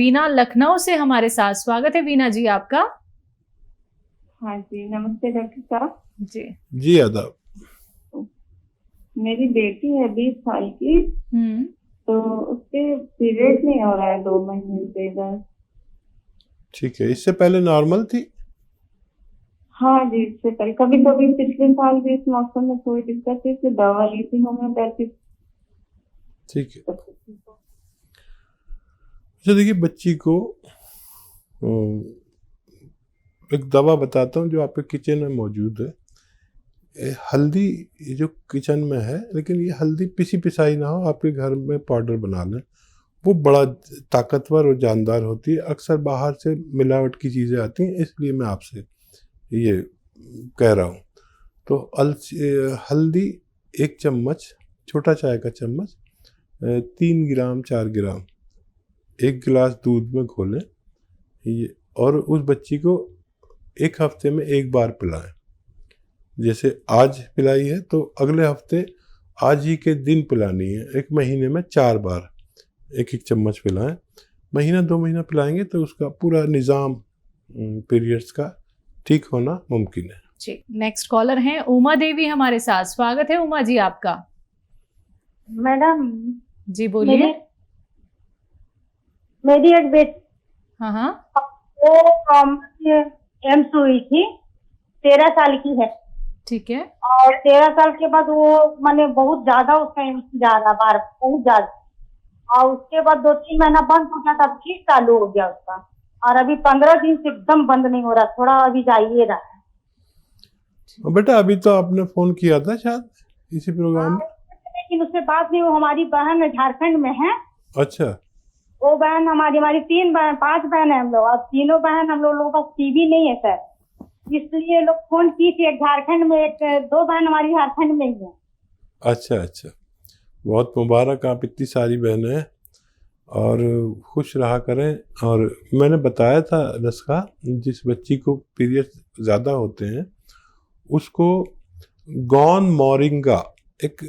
वीना लखनऊ से हमारे साथ, स्वागत है वीना जी आपका। हाँ जी, नमस्ते डॉक्टर साहब। जी आदाब। मेरी बेटी है 20 साल की। तो उसके पीरियड नहीं हो रहा है 2 महीने से इधर। ठीक है, इससे पहले नॉर्मल थी? हाँ जी, इससे पहले कभी कभी पिछले साल भी इस मौसम में थोड़ी दिक्कत थी, फिर दवा ली थी होम्योपैथिक। ठीक है। अच्छा देखिए, बच्ची को एक दवा बताता हूँ जो आपके किचन में मौजूद है। हल्दी, ये जो किचन में है, लेकिन ये हल्दी पिसी पिसाई ना हो, आपके घर में पाउडर बना लें। वो बड़ा ताकतवर और जानदार होती है। अक्सर बाहर से मिलावट की चीज़ें आती हैं, इसलिए मैं आपसे ये कह रहा हूँ। तो हल्दी 1 चम्मच, छोटा चाय का चम्मच, 3 ग्राम 4 ग्राम 1 गिलास दूध में घोलें ये, और उस बच्ची को 1 हफ्ते में 1 बार पिलाएं। जैसे आज पिलाई है तो अगले हफ्ते आज ही के दिन पिलानी है। 1 महीने में 4 बार 1-1 चम्मच पिलाएं। महीना 2 महीना पिलाएंगे तो उसका पूरा निज़ाम पीरियड्स का ठीक होना मुमकिन है। जी, नेक्स्ट कॉलर हैं उमा देवी हमारे साथ, स्वागत है उमा जी आपका। मैडम जी बोलिए। मेरी एक बेटी, हाँ, वो एम्स हुई थी, 13 साल की है। ठीक है। और 13 साल के बाद वो माने बहुत ज्यादा उसका एम्स जा रहा बार, बहुत ज्यादा। और उसके बाद 2-3 महीना बंद हो गया, तब फिर चालू हो गया उसका। और अभी 15 दिन से एकदम बंद नहीं हो रहा, थोड़ा अभी जाइए रहा है। बेटा अभी तो आपने फोन किया था शायद इसी प्रोग्राम में। लेकिन उससे बात नहीं, वो हमारी बहन झारखंड में है। अच्छा। वो बहन हमारी 5 बहन है हम लोग, और तीनों बहन हम लोगों का टीवी नहीं है सर, इसलिए लोग फोन की थी। एक झारखंड में, 2 बहन हमारी झारखंड में ही है। अच्छा, बहुत मुबारक, आप इतनी सारी बहनें हैं और खुश रहा करें। और मैंने बताया था नस्खा, जिस बच्ची को पीरियड ज़्यादा होते हैं उसको गोंद मोरिंगा, एक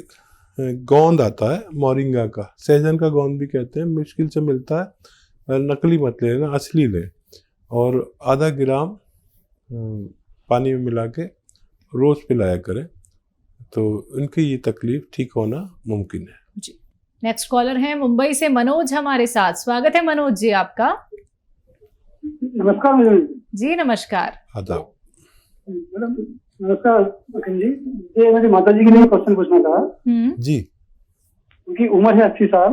गोंद आता है मोरिंगा का, सहजन का गोंद भी कहते हैं, मुश्किल से मिलता है, नकली मत लेना, असली लें। और आधा ग्राम पानी में मिला के रोज़ पिलाया करें, तो उनकी ये तकलीफ ठीक होना मुमकिन है। जी, नेक्स्ट कॉलर है मुंबई से मनोज हमारे साथ, स्वागत है मनोज जी आपका। नमस्कार जी नमस्कार। आदाब। मैडम नमस्कार जी, ये मेरी माता जी के लिए क्वेश्चन पूछना था जी। उनकी उम्र है 80 साल।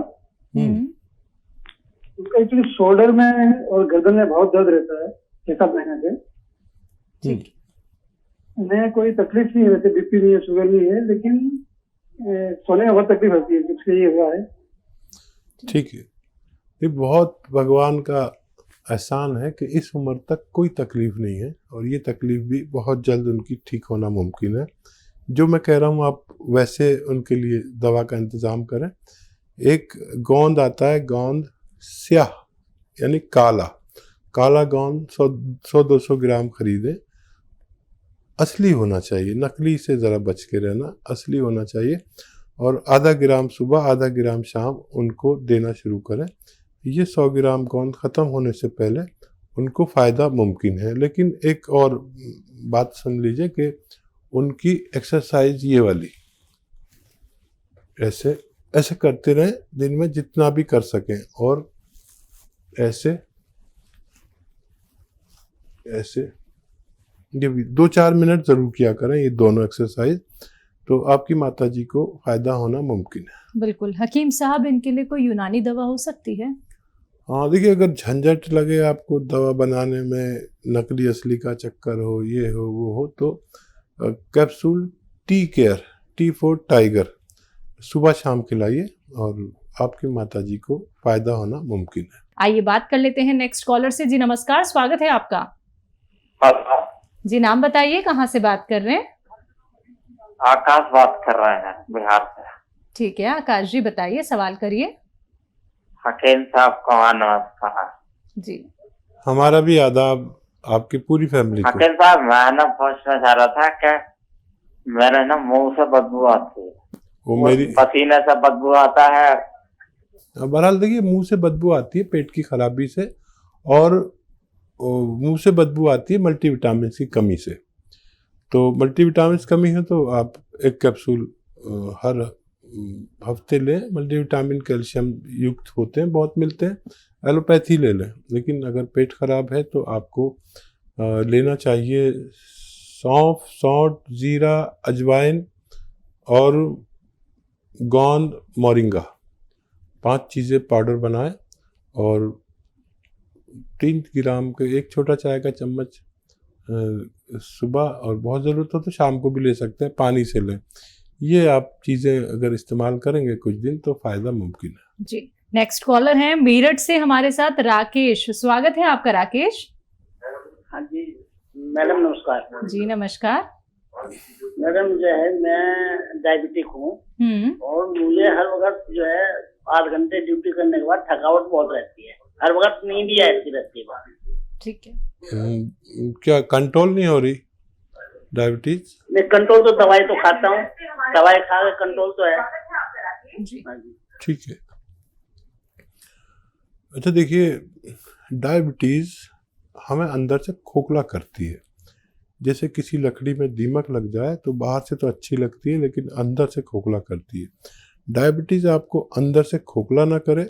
उनका एक्चुअली शोल्डर में और गर्दन में बहुत दर्द रहता है 6-7 महीने से। उन्हें कोई तकलीफ नहीं है, वैसे बीपी नहीं है, शुगर नहीं है, लेकिन सोने में बहुत तकलीफ होती है, जिससे ये हुआ है। ठीक है, ये बहुत भगवान का एहसान है कि इस उम्र तक कोई तकलीफ नहीं है, और ये तकलीफ भी बहुत जल्द उनकी ठीक होना मुमकिन है। जो मैं कह रहा हूँ आप वैसे उनके लिए दवा का इंतज़ाम करें। एक गोंद आता है, गोंद स्याह यानी काला गोंद 100-200 ग्राम खरीदें। असली होना चाहिए, नकली से ज़रा बच के रहना, असली होना चाहिए। और आधा ग्राम सुबह, आधा ग्राम शाम उनको देना शुरू करें। ये 100 ग्राम गोंद ख़त्म होने से पहले उनको फ़ायदा मुमकिन है। लेकिन एक और बात सुन लीजिए कि उनकी एक्सरसाइज ये वाली ऐसे करते रहें दिन में जितना भी कर सकें, और ऐसे ये भी 2-4 मिनट ज़रूर किया करें, ये दोनों एक्सरसाइज, तो आपकी माताजी को फ़ायदा होना मुमकिन है। बिल्कुल। हकीम साहब, इनके लिए कोई यूनानी दवा हो सकती है? हाँ देखिए, अगर झंझट लगे आपको दवा बनाने में, नकली असली का चक्कर हो, ये हो वो हो, तो capsule tea care, T for tiger, सुबह शाम खिलाइए और आपकी माताजी को फ़ायदा होना मुमकिन है। आइए बात कर लेते हैं नेक्स्ट कॉलर से। जी नमस्कार, स्वागत है आपका। जी नाम बताइए, कहाँ से बात कर रहे हैं? आकाश बात कर रहे हैं बिहार से। ठीक है आकाश जी, बताइए, सवाल करिए। हकीम साहब को नमस्कार। जी हमारा भी आदाब, आपकी पूरी फैमिली को। हकीम साहब, मैं ना पूछना चाह रहा था कि मेरे ना मुंह से बदबू आती है, वो मेरी पसीने से बदबू आता है, बहरहाल देखिए, मुंह से बदबू आती है पेट की खराबी से, और मुंह से बदबू आती है मल्टीविटामिन की कमी से। तो मल्टीविटामिन की कमी है तो आप एक कैप्सूल हर हफ्ते लें। मल्टीविटामिन कैल्शियम युक्त होते हैं, बहुत मिलते हैं, एलोपैथी ले लें। लेकिन अगर पेट खराब है तो आपको लेना चाहिए सौंफ, सौंठ, जीरा, अजवाइन और गोंद, मोरिंगा, 5 चीज़ें पाउडर बनाएं और 3 ग्राम के एक छोटा चाय का चम्मच सुबह, और बहुत ज़रूरत हो तो शाम को भी ले सकते हैं, पानी से लें। ये आप चीज़ें अगर इस्तेमाल करेंगे कुछ दिन तो फ़ायदा मुमकिन है जी। नेक्स्ट कॉलर हैं मेरठ से हमारे साथ राकेश। स्वागत है आपका राकेश। हाँ जी मैडम नमस्कार। जी नमस्कार। मैडम जो है मैं डायबिटिक हूँ और मुझे हर वक्त जो है 8 घंटे ड्यूटी करने के बाद थकावट बहुत रहती है, हर वक्त नींद ही आती रहती है। ठीक है। क्या कंट्रोल नहीं हो रही डायबिटीज? नहीं, कंट्रोल तो दवाई तो खाता हूँ, दवाई खा के कंट्रोल तो है जी। ठीक है। अच्छा देखिए, डायबिटीज हमें अंदर से खोखला करती है। जैसे किसी लकड़ी में दीमक लग जाए तो बाहर से तो अच्छी लगती है लेकिन अंदर से खोखला करती है। डायबिटीज आपको अंदर से खोखला ना करे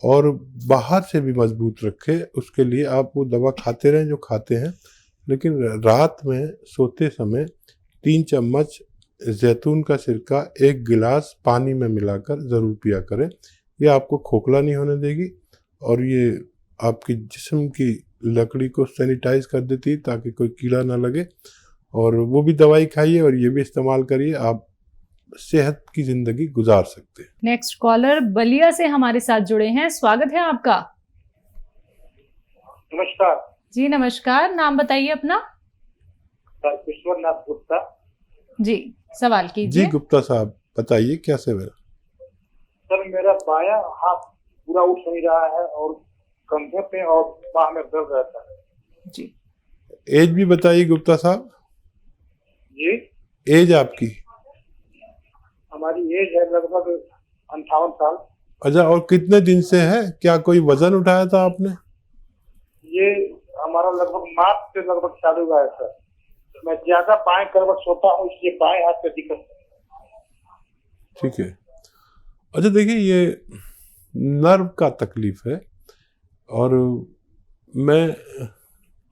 और बाहर से भी मजबूत रखे, उसके लिए आप वो दवा खाते रहें जो खाते हैं, लेकिन रात में सोते समय 3 चम्मच जैतून का सिरका 1 गिलास पानी में मिलाकर ज़रूर पिया करें। ये आपको खोखला नहीं होने देगी और ये आपकी जिस्म की लकड़ी को सैनिटाइज कर देती है ताकि कोई कीड़ा ना लगे। और वो भी दवाई खाइए और ये भी इस्तेमाल करिए, आप सेहत की जिंदगी गुजार सकते हैं। नेक्स्ट कॉलर बलिया से हमारे साथ जुड़े हैं। स्वागत है आपका। नमस्कार जी नमस्कार। नाम बताइए अपना। सर विश्वनाथ गुप्ता। जी सवाल कीजिए। जी गुप्ता साहब बताइए क्या सेवा है? सर मेरा बायां हाथ पूरा उठ नहीं रहा है और कंधे पे और बाह में दर्द रहता है। जी। एज भी बताइए गुप्ता साहब। जी एज आपकी? हमारी एज है लगभग 58 साल। अच्छा, और कितने दिन से है? क्या कोई वजन उठाया था आपने? ये हमारा लगभग मार्च से लगभग चालू हुआ है सर। मैं ज्यादा बाएं करवट सोता हूँ इसलिए बाएं हाथ पे दिक्कत है। ठीक है। अच्छा देखिए, ये नर्व का तकलीफ है और मैं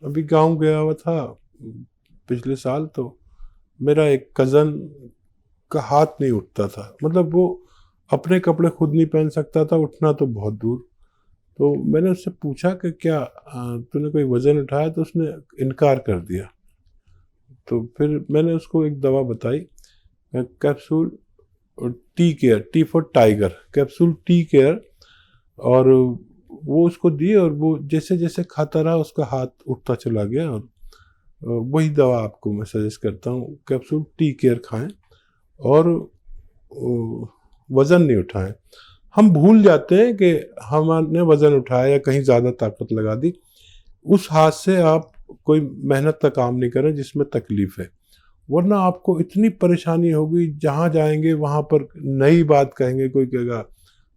अभी गांव गया हुआ था पिछले साल, तो मेरा एक कज़न का हाथ नहीं उठता था, मतलब वो अपने कपड़े खुद नहीं पहन सकता था, उठना तो बहुत दूर। तो मैंने उससे पूछा कि क्या तूने कोई वज़न उठाया, तो उसने इनकार कर दिया। तो फिर मैंने उसको एक दवा बताई, capsule tea care, T for tiger, capsule tea care, और वो उसको दी और वो जैसे जैसे खाता रहा उसका हाथ उठता चला गया। और वही दवा आपको मैं सजेस्ट करता हूँ, कैप्सूल टी केयर खाएं और वज़न नहीं उठाएं। हम भूल जाते हैं कि हमने वज़न उठाया या कहीं ज़्यादा ताकत लगा दी, उस हाथ से आप कोई मेहनत का काम नहीं करें जिसमें तकलीफ़ है, वरना आपको इतनी परेशानी होगी, जहाँ जाएंगे वहाँ पर नई बात कहेंगे। कोई कहेगा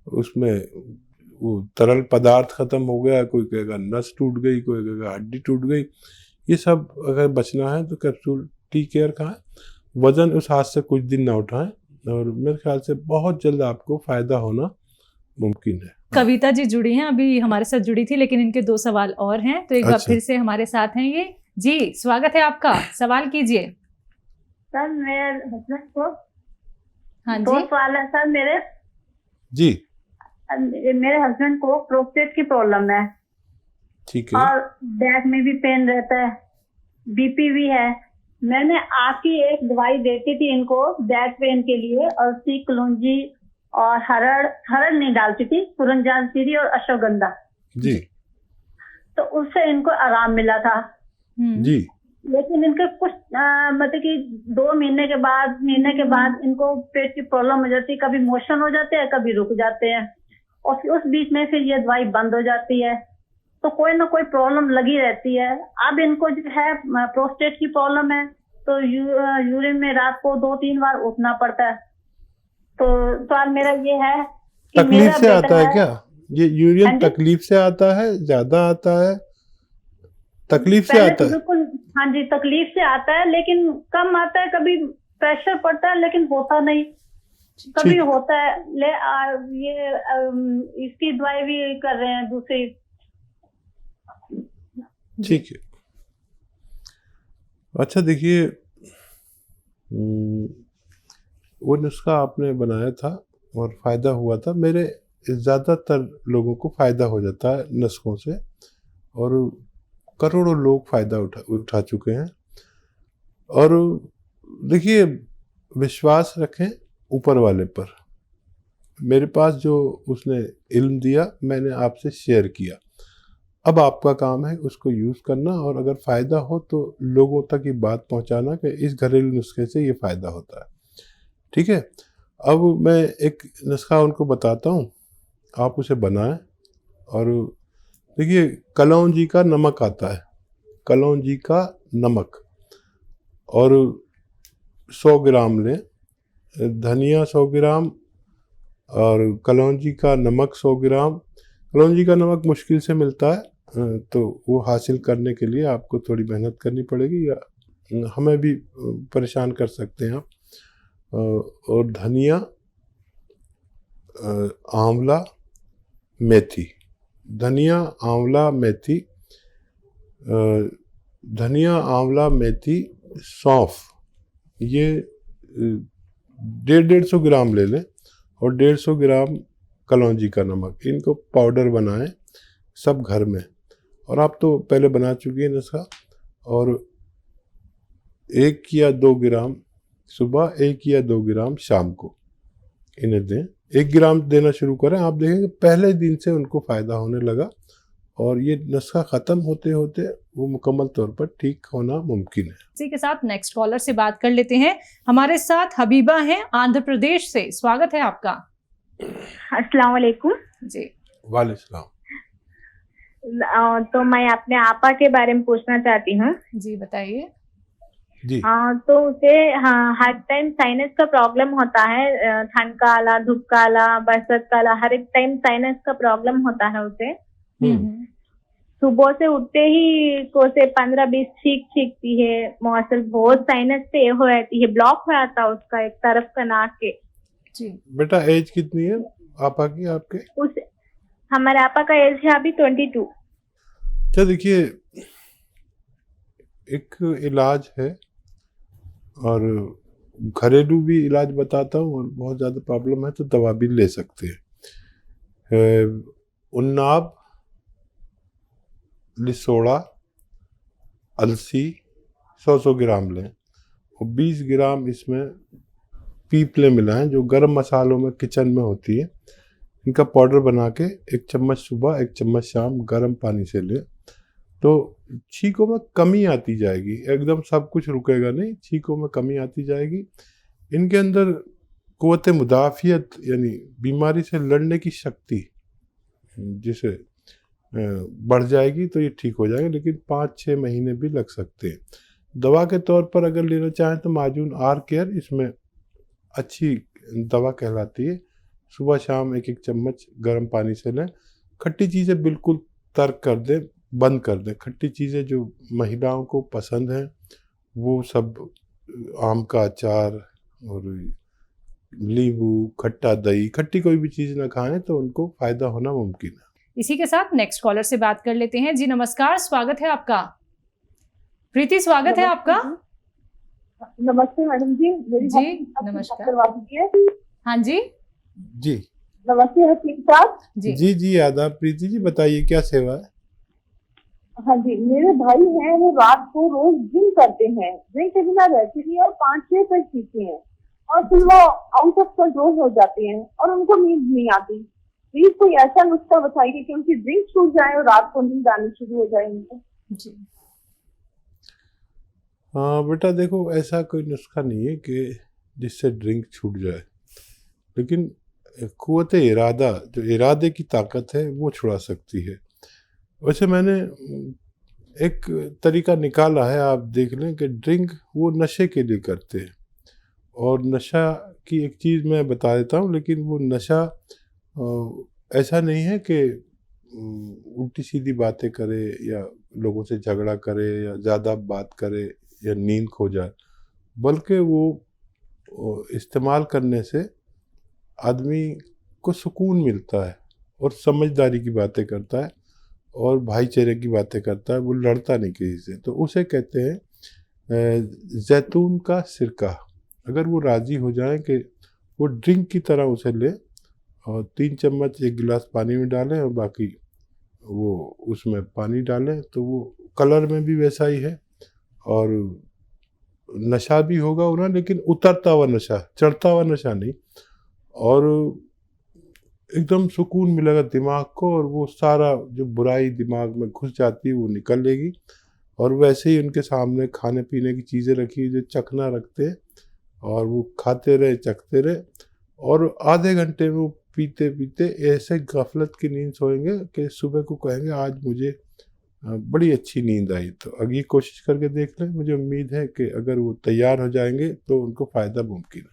उसमें वो तरल पदार्थ ख़त्म हो गया, कोई कहेगा नस टूट गई, कोई कहेगा हड्डी टूट गई। ये सब अगर बचना है तो कैप्सूल टी केयर खाएं, वज़न उस हाथ से कुछ दिन ना उठाएं और मेरे ख्याल से बहुत जल्द आपको फ़ायदा होना मुमकिन है। कविता जी जुड़ी हैं, अभी हमारे साथ जुड़ी थी, लेकिन इनके 2 सवाल और हैं, तो एक बार फिर से हमारे साथ हैं ये। जी स्वागत है आपका, सवाल कीजिए। सर मेरे हस्बैंड को हाँ 2 जी। सवाल है सर मेरे। जी मेरे हस्बैंड को प्रोस्टेट की प्रॉब्लम है, ठीक है। और बैक में भी पेन रहता है, बीपी भी है। मैंने आपकी एक दवाई देती थी इनको बैक पेन के लिए, और सी कलौंजी और हरड़ नहीं डालती थी, पुरंजानसीरी और अश्वगंधा जी। तो उससे इनको आराम मिला था। जी। लेकिन इनके कुछ मतलब कि 2 महीने के बाद इनको पेट की प्रॉब्लम हो जाती है, कभी मोशन हो जाते हैं, कभी रुक जाते हैं, और फिर उस बीच में फिर ये दवाई बंद हो जाती है। तो कोई ना कोई प्रॉब्लम लगी रहती है। अब इनको जो है प्रोस्टेट की प्रॉब्लम है, तो यूरिन में रात को 2-3 बार उठना पड़ता है। तो सवाल मेरा ये है कि तकलीफ मेरा से बेटा आता है क्या? ये हाँ यूरिन जी। तकलीफ से आता है, ज्यादा आता है? तकलीफ से पहले आता तो है? बिल्कुल, हाँ जी, तकलीफ से आता है, लेकिन कम आता है, कभी प्रेशर पड़ता है लेकिन होता नहीं, कभी ठीक। होता है। इसकी दवाई भी कर रहे हैं दूसरी। ठीक है। अच्छा देखिए, वो नुस्खा आपने बनाया था और फ़ायदा हुआ था। मेरे ज़्यादातर लोगों को फ़ायदा हो जाता है नुस्खों से, और करोड़ों लोग फ़ायदा उठा चुके हैं। और देखिए, विश्वास रखें ऊपर वाले पर। मेरे पास जो उसने इल्म दिया, मैंने आपसे शेयर किया। अब आपका काम है उसको यूज़ करना, और अगर फ़ायदा हो तो लोगों तक ये बात पहुंचाना कि इस घरेलू नुस्खे से ये फ़ायदा होता है। ठीक है। अब मैं एक नुस्खा उनको बताता हूँ, आप उसे बनाएं। और देखिए, कलौंजी का नमक आता है, कलौंजी का नमक, और 100 ग्राम लें, धनिया 100 ग्राम और कलौंजी का नमक 100 ग्राम। कलौंजी का नमक मुश्किल से मिलता है, तो वो हासिल करने के लिए आपको थोड़ी मेहनत करनी पड़ेगी, या हमें भी परेशान कर सकते हैं आप। और धनिया, आंवला, मेथी, धनिया, आंवला, मेथी, धनिया, आंवला, मेथी, सौंफ, ये 150 ग्राम ले लें, और 150 ग्राम कलौंजी का नमक। इनको पाउडर बनाएं सब घर में, और आप तो पहले बना चुकी हैं नुस्खा। और 1 या 2 ग्राम सुबह, 1 या 2 ग्राम शाम को इन्हें दें। 1 ग्राम देना शुरू करें, आप देखेंगे पहले दिन से उनको फ़ायदा होने लगा, और ये नुस्खा ख़त्म होते होते वो मुकम्मल तौर पर ठीक होना मुमकिन है। इसी के साथ नेक्स्ट कॉलर से बात कर लेते हैं। हमारे साथ हबीबा हैं आंध्र प्रदेश से। स्वागत है आपका। अस्सलाम वालेकुम जी। वालेकुम सलाम। तो मैं अपने आपा के बारे में पूछना चाहती हूँ। जी बताइए। जी। तो उसे हर टाइम साइनस का प्रॉब्लम होता है, ठंड का आला, धूप का आला, बरसात का आला, हर एक टाइम साइनस का प्रॉब्लम होता है उसे। सुबह से उठते ही को से 15-20 छींकती है, मौसम बहुत साइनस पे हो जाती है, ब्लॉक हो जाता है उसका एक तरफ का नाक के। जी। बेटा एज कितनी है आपा की, आपके? हमारे आपा का एज है अभी 22। अच्छा देखिए, एक इलाज है, और घरेलू भी इलाज बताता हूँ, और बहुत ज़्यादा प्रॉब्लम है तो दवा भी ले सकते हैं। उन्नाब, लिसोड़ा, अलसी 100 ग्राम लें, और 20 ग्राम इसमें पीपले मिलाएं, जो गरम मसालों में किचन में होती है। इनका पाउडर बना के 1 चम्मच सुबह, 1 चम्मच शाम गर्म पानी से लें, तो छींकों में कमी आती जाएगी। एकदम सब कुछ रुकेगा नहीं, छींकों में कमी आती जाएगी। इनके अंदर क़ुव्वत मुदाफ़ियत, यानी बीमारी से लड़ने की शक्ति जिसे बढ़ जाएगी, तो ये ठीक हो जाएंगे, लेकिन 5-6 महीने भी लग सकते हैं। दवा के तौर पर अगर लेना चाहें तो माजून आर केयर इसमें अच्छी दवा कहलाती है। सुबह शाम 1-1 चम्मच गर्म पानी से लें। खट्टी चीज़ें बिल्कुल तर्क कर दें, बंद कर दें। खट्टी चीज़ें जो महिलाओं को पसंद हैं, वो सब आम का अचार और नींबू, खट्टा दही, खट्टी कोई भी चीज़ ना खाएं तो उनको फ़ायदा होना मुमकिन है। इसी के साथ नेक्स्ट कॉलर से बात कर लेते हैं। जी नमस्कार, स्वागत है आपका। प्रीति, स्वागत है आपका। नमस्ते मैडम जी। मेरी जी नमस्कार। करवा दीजिए। हाँ जी जी नमस्ते हकीम साहब। जी जी आदाब। प्रीति जी बताइए क्या सेवा है? हाँ जी, मेरे भाई हैं, वो रात को रोज ड्रिंक करते हैं, ड्रिंक के बिना रहते नहीं और 5-6 तक पीते हैं, और फिर वो आउट ऑफ कंट्रोल हो जाते हैं और उनको नींद नहीं आती। प्लीज कोई ऐसा नुस्खा बताइए कि उनकी ड्रिंक छूट जाए और रात को नींद आनी शुरू हो जाए उनको। जी। हाँ बेटा, देखो ऐसा कोई नुस्खा नहीं है कि जिससे ड्रिंक छूट जाए, लेकिन क़ुव्वत इरादा, जो इरादे की ताकत है, वो छुड़ा सकती है। वैसे मैंने एक तरीका निकाला है, आप देख लें कि ड्रिंक वो नशे के लिए करते हैं, और नशा की एक चीज़ मैं बता देता हूँ, लेकिन वो नशा ऐसा नहीं है कि उल्टी सीधी बातें करे या लोगों से झगड़ा करे या ज़्यादा बात करे या नींद खो जाए, बल्कि वो इस्तेमाल करने से आदमी को सुकून मिलता है और समझदारी की बातें करता है और भाईचारे की बातें करता है, वो लड़ता नहीं किसी से। तो उसे कहते हैं जैतून का सिरका। अगर वो राज़ी हो जाए कि वो ड्रिंक की तरह उसे ले और 3 चम्मच 1 गिलास पानी में डालें और बाकी वो उसमें पानी डालें, तो वो कलर में भी वैसा ही है और नशा भी होगा उन्हें, लेकिन उतरता हुआ नशा, चढ़ता हुआ नशा नहीं, और एकदम सुकून मिलेगा दिमाग को और वो सारा जो बुराई दिमाग में घुस जाती है वो निकल लेगी। और वैसे ही उनके सामने खाने पीने की चीज़ें रखी जो चखना रखते हैं और वो खाते रहे चखते रहे और आधे घंटे में वो पीते पीते ऐसे गफलत की नींद सोएंगे कि सुबह को कहेंगे आज मुझे बड़ी अच्छी नींद आई। तो अगर ये कोशिश करके देख लें, मुझे उम्मीद है कि अगर वो तैयार हो जाएंगे तो उनको फ़ायदा मुमकिन है।